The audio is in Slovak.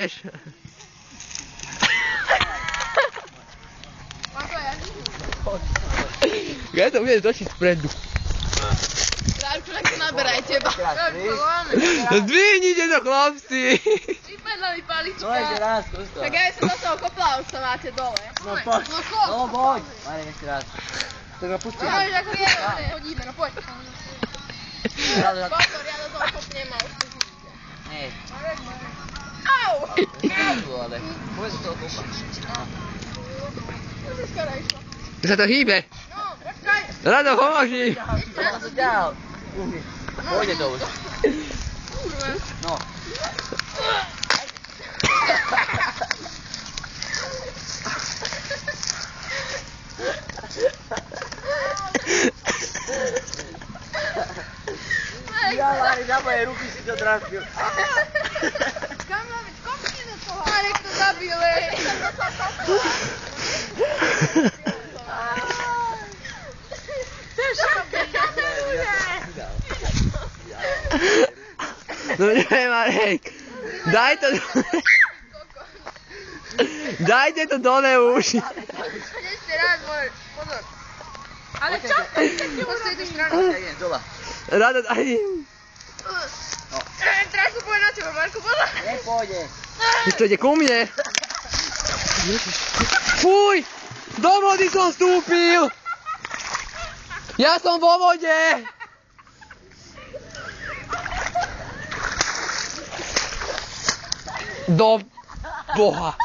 ideš? Ja to budem točiť spredu. Rádku, nech to naberaj teba. Zdvihnite to, chlapci! Vypadla mi palička. No ešte raz, skús to. Tak ja som do toho kopla, už sa máte dole. No poď. No kop. No poď. Marek, ešte raz. Tak ma pustí. No už ako je, chodíme, no poď. Pozor, ja do toho kopnem a už to vidíte. Nie. Au! Ale poď do toho kopa. Už je skoro išlo. Sa to hýbe. No, počkaj. Rado, pomôž mi. Ja som ťahal. Pôjde to už. Kurva. No. Ja, Marek, na moje ruky si to trafil. Kam máme, kopni do toho. Marek to zabil, ej. To je šapka, kameruje. No nie, Marek. Daj to dole. Dajte to dole už. Ešte raz, môj, pozor. Ale čo? Poď z tej strany. Ja idem dole. Rado, daj. Trošku poď na teba, Marko, pozor. Nepôjde. Už to ide ku mne. Fuj! Do vody som vstúpil! Ja som vo vode! Do Boha!